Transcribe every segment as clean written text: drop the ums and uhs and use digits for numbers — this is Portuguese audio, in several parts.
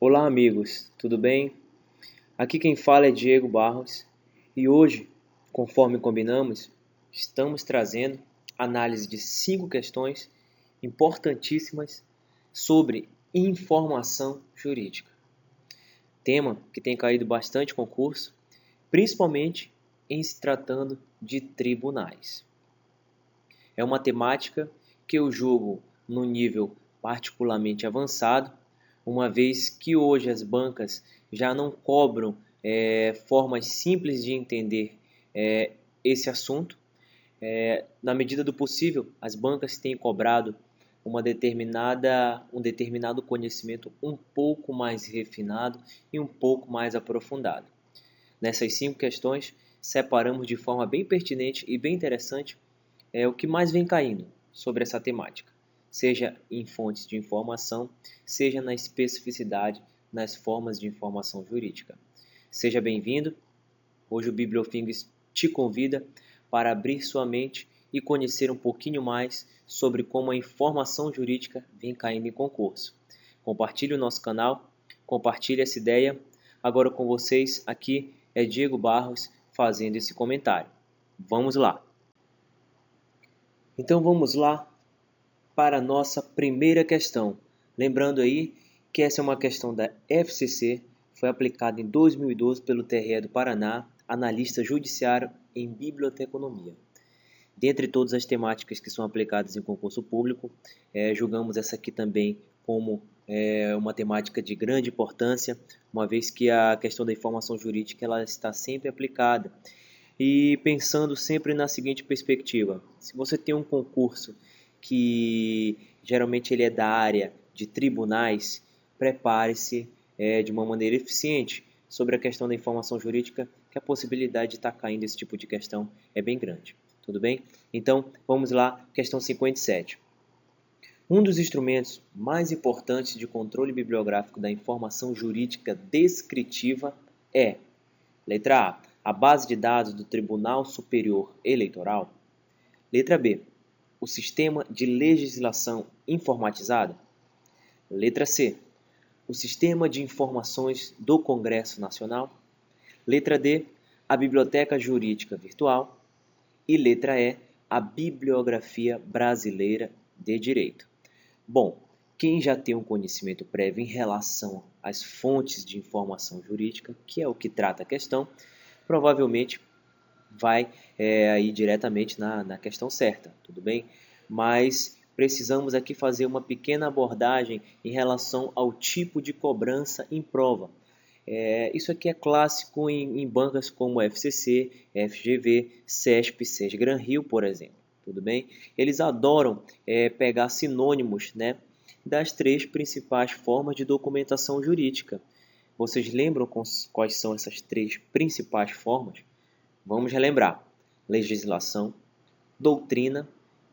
Olá, amigos, tudo bem? Aqui quem fala é Diego Barros e hoje, conforme combinamos, estamos trazendo análise de 5 questões importantíssimas sobre informação jurídica. Tema que tem caído bastante concurso, principalmente em se tratando de tribunais. É uma temática que eu julgo no nível particularmente avançado, uma vez que hoje as bancas já não cobram formas simples de entender esse assunto. Na medida do possível, as bancas têm cobrado um determinado conhecimento um pouco mais refinado e um pouco mais aprofundado. Nessas 5 questões, separamos de forma bem pertinente e bem interessante o que mais vem caindo sobre essa temática, seja em fontes de informação, seja na especificidade nas formas de informação jurídica. Seja bem-vindo. Hoje o Bibliofingers te convida para abrir sua mente e conhecer um pouquinho mais sobre como a informação jurídica vem caindo em concurso. Compartilhe o nosso canal, compartilhe essa ideia. Agora com vocês aqui é Diego Barros fazendo esse comentário. Vamos lá! Então vamos lá para a nossa primeira questão. Lembrando aí que essa é uma questão da FCC, foi aplicada em 2012 pelo TRE do Paraná, analista judiciário em biblioteconomia. Dentre todas as temáticas que são aplicadas em concurso público, julgamos essa aqui também como uma temática de grande importância, uma vez que a questão da informação jurídica ela está sempre aplicada. E pensando sempre na seguinte perspectiva, se você tem um concurso que geralmente ele é da área de tribunais, prepare-se de uma maneira eficiente sobre a questão da informação jurídica, que a possibilidade de estar caindo esse tipo de questão é bem grande. Tudo bem? Então, vamos lá, questão 57. Um dos instrumentos mais importantes de controle bibliográfico da informação jurídica descritiva é, letra A base de dados do Tribunal Superior Eleitoral. Letra B, o sistema de legislação informatizada. Letra C, o sistema de informações do Congresso Nacional. Letra D, a biblioteca jurídica virtual. E letra E, a bibliografia brasileira de direito. Bom, quem já tem um conhecimento prévio em relação às fontes de informação jurídica, que é o que trata a questão, provavelmente vai aí diretamente na questão certa, tudo bem? Mas precisamos aqui fazer uma pequena abordagem em relação ao tipo de cobrança em prova. Isso aqui é clássico em bancas como FCC, FGV, CESP, SESGRAN Rio, por exemplo, tudo bem? Eles adoram pegar sinônimos, né, das 3 principais formas de documentação jurídica. Vocês lembram quais são essas 3 principais formas? Vamos relembrar: legislação, doutrina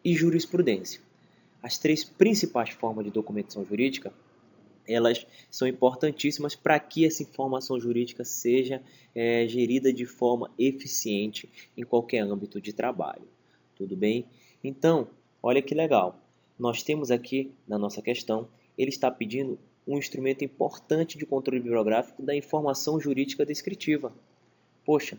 e jurisprudência. As 3 principais formas de documentação jurídica, elas são importantíssimas para que essa informação jurídica seja gerida de forma eficiente em qualquer âmbito de trabalho. Tudo bem? Então, olha que legal. Nós temos aqui na nossa questão, ele está pedindo um instrumento importante de controle bibliográfico da informação jurídica descritiva. Poxa,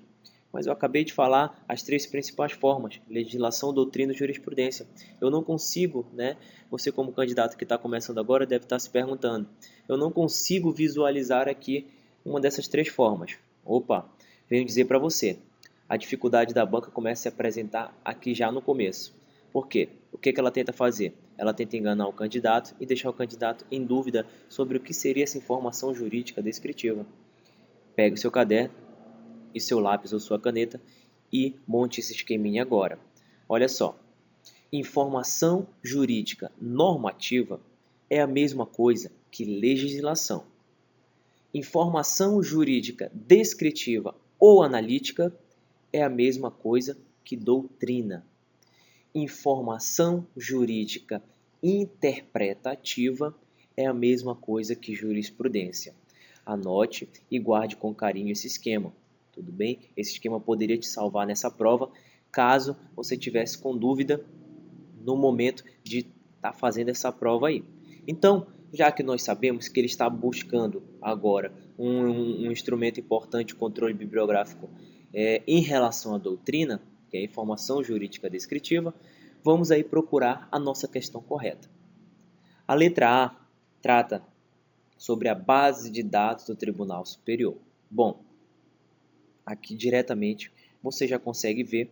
mas eu acabei de falar as 3 principais formas: legislação, doutrina e jurisprudência. Eu não consigo, né? Você como candidato que está começando agora deve estar se perguntando, eu não consigo visualizar aqui uma dessas 3 formas. Opa, venho dizer para você, a dificuldade da banca começa a se apresentar aqui já no começo. Por quê? O que ela tenta fazer? Ela tenta enganar o candidato e deixar o candidato em dúvida sobre o que seria essa informação jurídica descritiva. Pegue o seu caderno e seu lápis ou sua caneta e monte esse esqueminha agora. Olha só, informação jurídica normativa é a mesma coisa que legislação. Informação jurídica descritiva ou analítica é a mesma coisa que doutrina. Informação jurídica interpretativa é a mesma coisa que jurisprudência. Anote e guarde com carinho esse esquema. Tudo bem? Esse esquema poderia te salvar nessa prova, caso você tivesse com dúvida no momento de estar fazendo essa prova aí. Então, já que nós sabemos que ele está buscando agora um instrumento importante de controle bibliográfico em relação à doutrina, que é a informação jurídica descritiva, vamos aí procurar a nossa questão correta. A letra A trata sobre a base de dados do Tribunal Superior. Bom, aqui diretamente você já consegue ver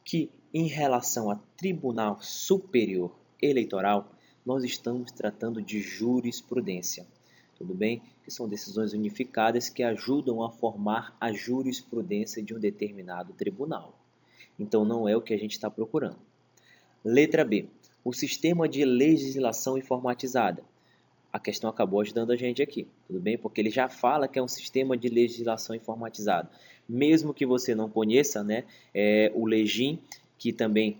que em relação a Tribunal Superior Eleitoral, nós estamos tratando de jurisprudência, tudo bem? Que são decisões unificadas que ajudam a formar a jurisprudência de um determinado tribunal. Então não é o que a gente está procurando. Letra B. O sistema de legislação informatizada. A questão acabou ajudando a gente aqui, tudo bem? Porque ele já fala que é um sistema de legislação informatizado. Mesmo que você não conheça, né, o Legim, que também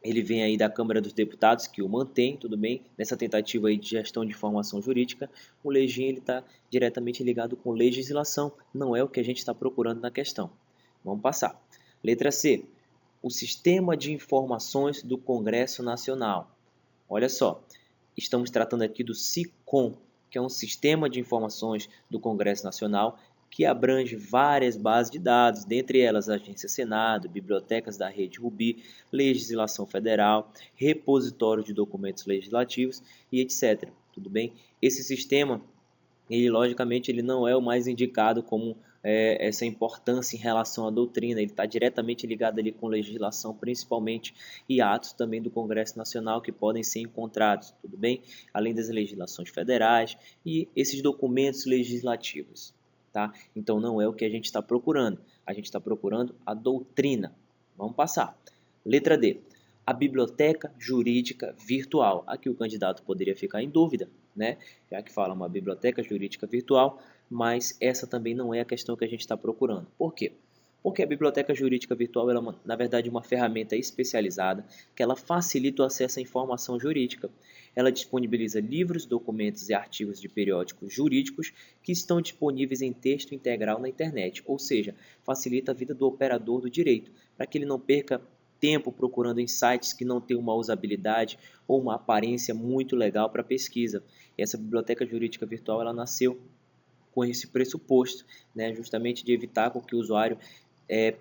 ele vem aí da Câmara dos Deputados, que o mantém, tudo bem? Nessa tentativa aí de gestão de informação jurídica, o Legim ele está diretamente ligado com legislação, não é o que a gente está procurando na questão. Vamos passar. Letra C. O Sistema de Informações do Congresso Nacional. Olha só, estamos tratando aqui do SICOM, que é um sistema de informações do Congresso Nacional que abrange várias bases de dados, dentre elas a Agência Senado, bibliotecas da Rede Rubi, legislação federal, repositório de documentos legislativos e etc. Tudo bem? Esse sistema, logicamente, ele não é o mais indicado como essa importância em relação à doutrina, ele está diretamente ligado ali com legislação, principalmente, e atos também do Congresso Nacional que podem ser encontrados, tudo bem? Além das legislações federais e esses documentos legislativos, tá? Então não é o que a gente está procurando, a gente está procurando a doutrina. Vamos passar. Letra D. A biblioteca jurídica virtual. Aqui o candidato poderia ficar em dúvida, né? Já que fala uma biblioteca jurídica virtual, mas essa também não é a questão que a gente está procurando. Por quê? Porque a biblioteca jurídica virtual ela é, na verdade, uma ferramenta especializada que ela facilita o acesso à informação jurídica. Ela disponibiliza livros, documentos e artigos de periódicos jurídicos que estão disponíveis em texto integral na internet, ou seja, facilita a vida do operador do direito, para que ele não perca tempo procurando em sites que não têm uma usabilidade ou uma aparência muito legal para pesquisa. E essa biblioteca jurídica virtual ela nasceu com esse pressuposto, né, justamente de evitar com que o usuário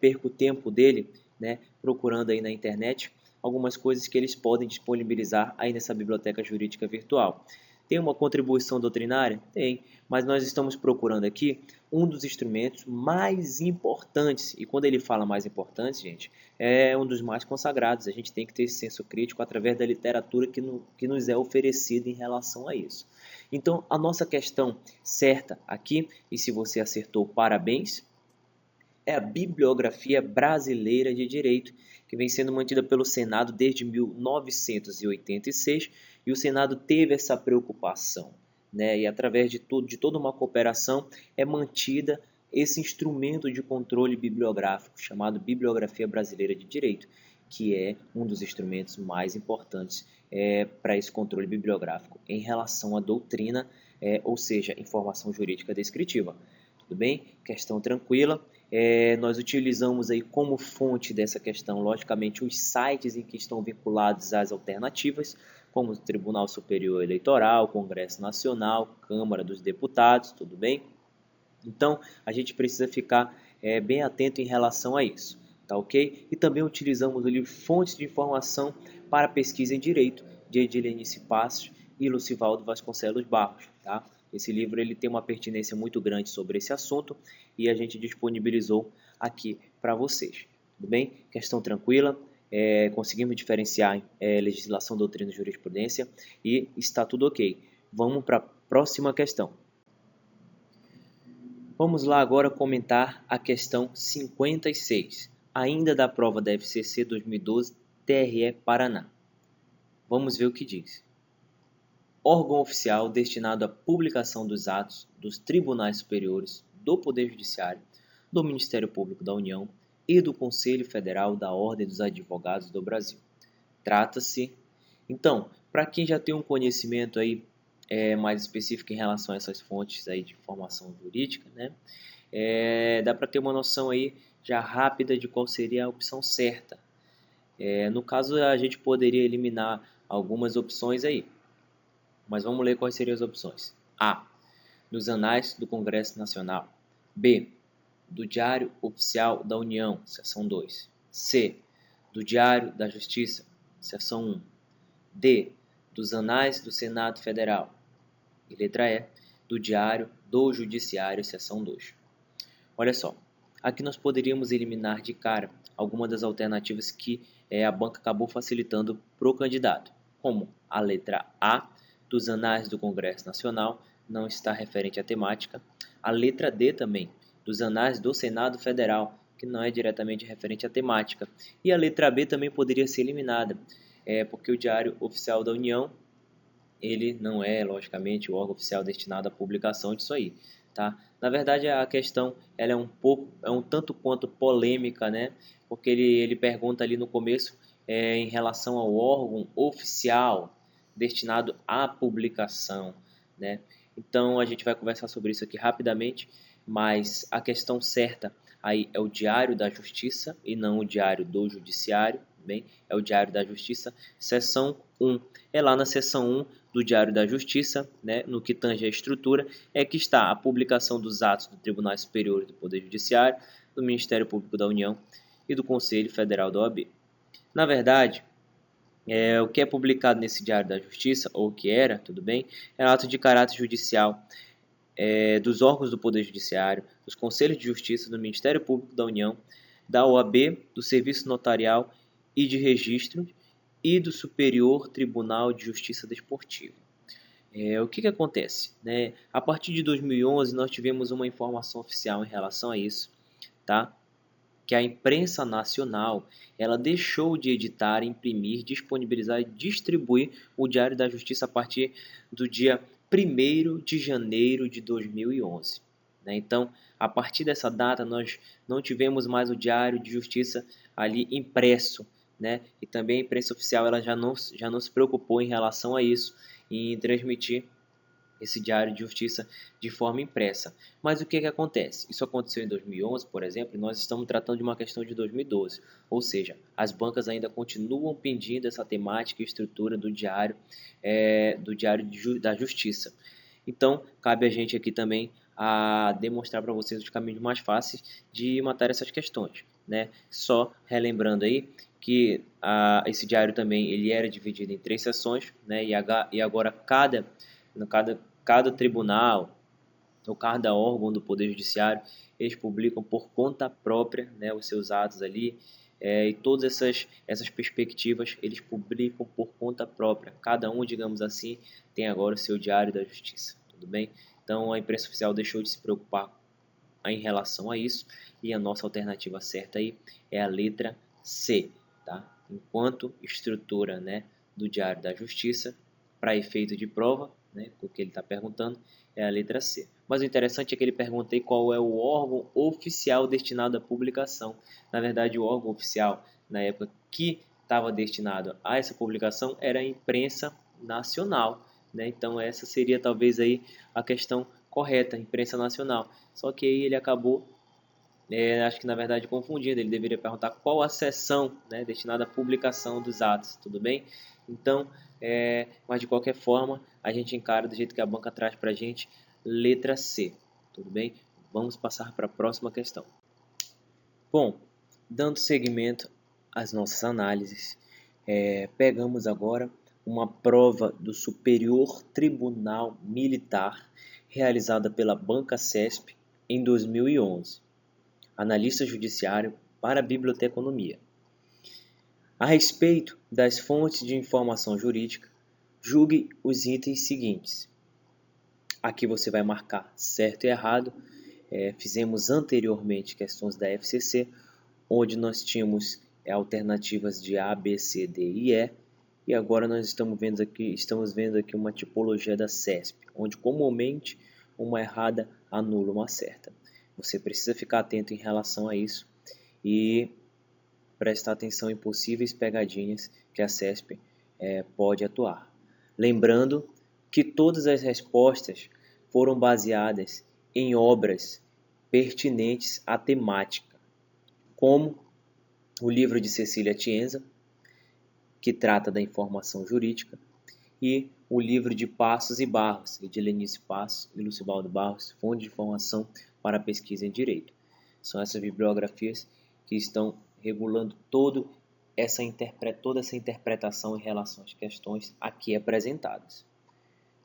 perca o tempo dele, né, procurando aí na internet algumas coisas que eles podem disponibilizar aí nessa biblioteca jurídica virtual. Tem uma contribuição doutrinária? Tem, mas nós estamos procurando aqui um dos instrumentos mais importantes, e quando ele fala mais importante, gente, é um dos mais consagrados. A gente tem que ter esse senso crítico através da literatura que nos é oferecida em relação a isso. Então, a nossa questão certa aqui, e se você acertou, parabéns, é a Bibliografia Brasileira de Direito, que vem sendo mantida pelo Senado desde 1986, e o Senado teve essa preocupação, né? E através de toda uma cooperação é mantida esse instrumento de controle bibliográfico chamado Bibliografia Brasileira de Direito, que é um dos instrumentos mais importantes para esse controle bibliográfico em relação à doutrina, ou seja, informação jurídica descritiva. Tudo bem? Questão tranquila. Nós utilizamos aí como fonte dessa questão, logicamente, os sites em que estão vinculados às alternativas, como o Tribunal Superior Eleitoral, Congresso Nacional, Câmara dos Deputados, tudo bem? Então, a gente precisa ficar bem atento em relação a isso, tá ok? E também utilizamos ali fontes de informação para pesquisa em Direito, de Edilenice Passos e Lucivaldo Vasconcelos Barros, tá? Esse livro ele tem uma pertinência muito grande sobre esse assunto e a gente disponibilizou aqui para vocês. Tudo bem? Questão tranquila, conseguimos diferenciar legislação, doutrina e jurisprudência e está tudo ok. Vamos para a próxima questão. Vamos lá agora comentar a questão 56, ainda da prova da FCC 2012, TRE Paraná. Vamos ver o que diz. Órgão oficial destinado à publicação dos atos dos tribunais superiores, do Poder Judiciário, do Ministério Público da União e do Conselho Federal da Ordem dos Advogados do Brasil. Trata-se, então, para quem já tem um conhecimento aí mais específico em relação a essas fontes aí de informação jurídica, né? Dá para ter uma noção aí já rápida de qual seria a opção certa. No caso, a gente poderia eliminar algumas opções aí. Mas vamos ler quais seriam as opções. A. Dos Anais do Congresso Nacional. B. Do Diário Oficial da União, seção 2. C. Do Diário da Justiça, seção 1. D. Dos Anais do Senado Federal. E letra E. Do Diário do Judiciário, seção 2. Olha só, aqui nós poderíamos eliminar de cara alguma das alternativas que a banca acabou facilitando para o candidato, como a letra A, dos Anais do Congresso Nacional, não está referente à temática, a letra D também, dos Anais do Senado Federal, que não é diretamente referente à temática, e a letra B também poderia ser eliminada, porque o Diário Oficial da União, ele não é, logicamente, o órgão oficial destinado à publicação disso aí, tá? Na verdade, a questão ela é um tanto quanto polêmica, né? Porque ele pergunta ali no começo em relação ao órgão oficial destinado à publicação, né? Então a gente vai conversar sobre isso aqui rapidamente, mas a questão certa aí é o Diário da Justiça e não o Diário do Judiciário, bem? É o Diário da Justiça, seção 1. É lá na seção 1 do Diário da Justiça, né, no que tange a estrutura, é que está a publicação dos atos do Tribunal Superior e do Poder Judiciário, do Ministério Público da União e do Conselho Federal da OAB. Na verdade, o que é publicado nesse Diário da Justiça, ou o que era, tudo bem, é ato de caráter judicial dos órgãos do Poder Judiciário, dos Conselhos de Justiça, do Ministério Público da União, da OAB, do Serviço Notarial e de Registro e do Superior Tribunal de Justiça Desportiva. O que acontece? Né? A partir de 2011, nós tivemos uma informação oficial em relação a isso, tá? Que a imprensa nacional ela deixou de editar, imprimir, disponibilizar e distribuir o Diário da Justiça a partir do dia 1º de janeiro de 2011. Né? Então, a partir dessa data, nós não tivemos mais o Diário de Justiça ali impresso, né? E também a imprensa oficial ela já não se preocupou em relação a isso, em transmitir esse Diário de Justiça de forma impressa. Mas o que acontece? Isso aconteceu em 2011, por exemplo, e nós estamos tratando de uma questão de 2012. Ou seja, as bancas ainda continuam pedindo essa temática e estrutura do Diário, da Justiça. Então, cabe a gente aqui também a demonstrar para vocês os caminhos mais fáceis de matar essas questões. Né? Só relembrando aí que esse diário também ele era dividido em 3 seções, né? E agora cada tribunal ou cada órgão do Poder Judiciário, eles publicam por conta própria, né, os seus atos ali, e todas essas perspectivas eles publicam por conta própria. Cada um, digamos assim, tem agora o seu Diário da Justiça, tudo bem? Então a imprensa oficial deixou de se preocupar em relação a isso e a nossa alternativa certa aí é a letra C, tá? Enquanto estrutura, né, do Diário da Justiça, para efeito de prova, né, o que ele está perguntando é a letra C. Mas o interessante é que ele perguntou qual é o órgão oficial destinado à publicação. Na verdade, o órgão oficial, na época que estava destinado a essa publicação, era a imprensa nacional. Né? Então, essa seria talvez aí a questão correta, imprensa nacional. Só que aí ele acabou, acho que na verdade confundindo, ele deveria perguntar qual a seção, né, destinada à publicação dos atos, tudo bem? Então, mas de qualquer forma, a gente encara do jeito que a banca traz para a gente, letra C, tudo bem? Vamos passar para a próxima questão. Bom, dando seguimento às nossas análises, pegamos agora uma prova do Superior Tribunal Militar realizada pela Banca CESP em 2011. Analista judiciário para a biblioteconomia. A respeito das fontes de informação jurídica, julgue os itens seguintes. Aqui você vai marcar certo e errado. Fizemos anteriormente questões da FCC, onde nós tínhamos alternativas de A, B, C, D e E, e agora nós estamos vendo aqui uma tipologia da CESP, onde comumente uma errada anula uma certa. Você precisa ficar atento em relação a isso e prestar atenção em possíveis pegadinhas que a CESP pode atuar. Lembrando que todas as respostas foram baseadas em obras pertinentes à temática, como o livro de Cecília Tienza, que trata da informação jurídica, e o livro de Passos e Barros, de Lenice Passos e Lucibaldo Barros, Fonte de Informação para a Pesquisa em Direito. São essas bibliografias que estão regulando toda essa interpretação em relação às questões aqui apresentadas.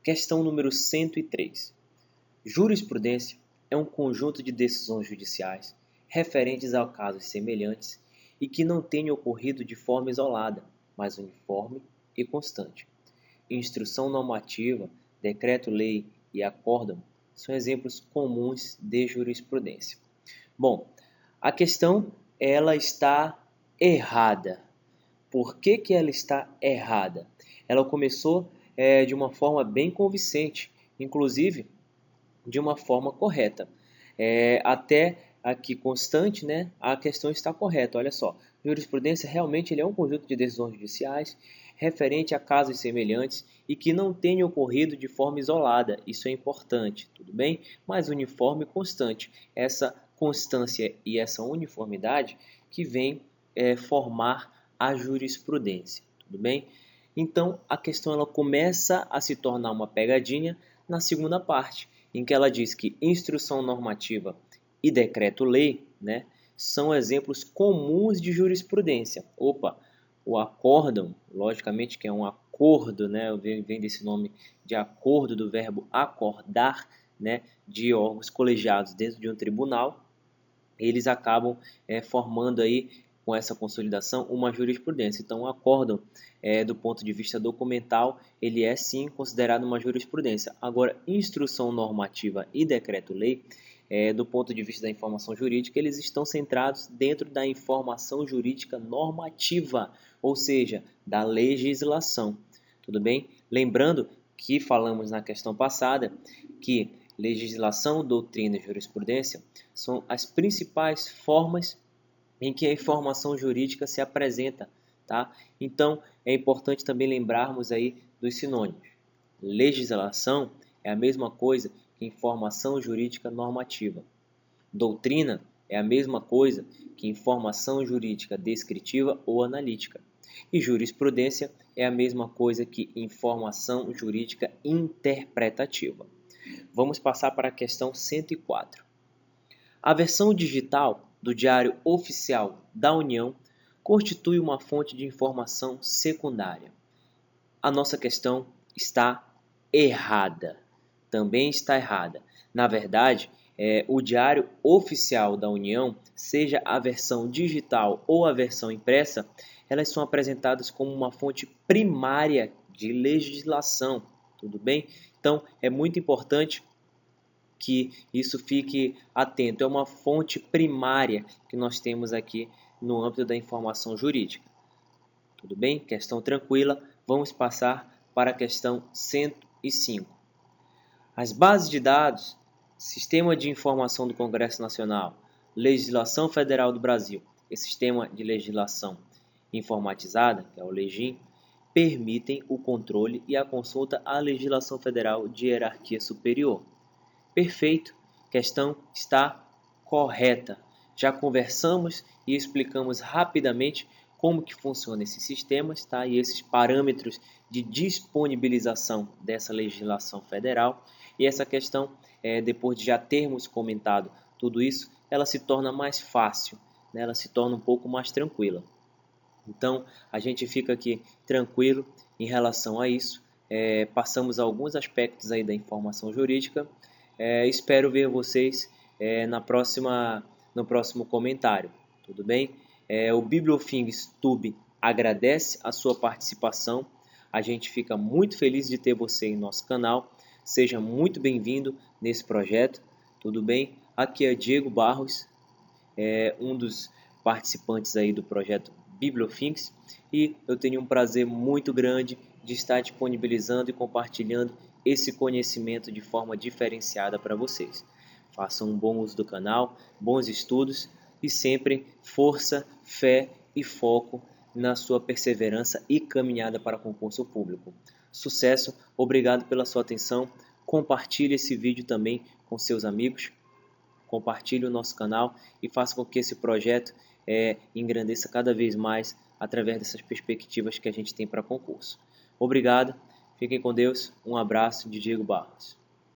Questão número 103. Jurisprudência é um conjunto de decisões judiciais referentes a casos semelhantes e que não tenham ocorrido de forma isolada, mas uniforme e constante. Instrução normativa, decreto-lei e acórdão são exemplos comuns de jurisprudência. Bom, a questão ela está errada. Por que ela está errada? Ela começou de uma forma bem convincente, inclusive de uma forma correta. Até aqui constante, né, a questão está correta. Olha só, jurisprudência realmente ele é um conjunto de decisões judiciais referente a casos semelhantes e que não tenham ocorrido de forma isolada. Isso é importante, tudo bem? Mas uniforme e constante. Essa constância e essa uniformidade que vem formar a jurisprudência, tudo bem? Então, a questão ela começa a se tornar uma pegadinha na segunda parte, em que ela diz que instrução normativa e decreto-lei, né, são exemplos comuns de jurisprudência. Opa, o acórdão, logicamente que é um acordo, né, vem desse nome de acordo do verbo acordar, né, de órgãos colegiados dentro de um tribunal, eles acabam formando aí, com essa consolidação, uma jurisprudência. Então, o acórdão, do ponto de vista documental, ele é sim considerado uma jurisprudência. Agora, instrução normativa e decreto-lei, do ponto de vista da informação jurídica, eles estão centrados dentro da informação jurídica normativa, ou seja, da legislação. Tudo bem? Lembrando que falamos na questão passada que legislação, doutrina e jurisprudência são as principais formas em que a informação jurídica se apresenta, tá? Então, é importante também lembrarmos aí dos sinônimos. Legislação é a mesma coisa que informação jurídica normativa. Doutrina é a mesma coisa que informação jurídica descritiva ou analítica. E jurisprudência é a mesma coisa que informação jurídica interpretativa. Vamos passar para a questão 104. A versão digital do Diário Oficial da União constitui uma fonte de informação secundária. A nossa questão está errada. Também está errada. Na verdade, o Diário Oficial da União, seja a versão digital ou a versão impressa, elas são apresentadas como uma fonte primária de legislação. Tudo bem? Então, é muito importante que isso fique atento. É uma fonte primária que nós temos aqui no âmbito da informação jurídica. Tudo bem? Questão tranquila. Vamos passar para a questão 105. As bases de dados, Sistema de Informação do Congresso Nacional, Legislação Federal do Brasil e Sistema de Legislação Informatizada, que é o LEGIN, permitem o controle e a consulta à legislação federal de hierarquia superior. Perfeito, questão está correta. Já conversamos e explicamos rapidamente como que funcionam esses sistemas, tá? E esses parâmetros de disponibilização dessa legislação federal. E essa questão, depois de já termos comentado tudo isso, ela se torna mais fácil, né? Ela se torna um pouco mais tranquila. Então, a gente fica aqui tranquilo em relação a isso. Passamos alguns aspectos aí da informação jurídica. Espero ver vocês no próximo comentário, tudo bem? O Bibliofings Tube agradece a sua participação. A gente fica muito feliz de ter você em nosso canal. Seja muito bem-vindo nesse projeto, tudo bem? Aqui é Diego Barros, um dos participantes aí do projeto Bibliofings, e eu tenho um prazer muito grande de estar disponibilizando e compartilhando esse conhecimento de forma diferenciada para vocês. Façam um bom uso do canal, bons estudos e sempre força, fé e foco na sua perseverança e caminhada para concurso público. Sucesso, obrigado pela sua atenção. Compartilhe esse vídeo também com seus amigos. Compartilhe o nosso canal e faça com que esse projeto engrandeça cada vez mais através dessas perspectivas que a gente tem para concurso. Obrigado, Fiquem com Deus. Um abraço de Diego Barros.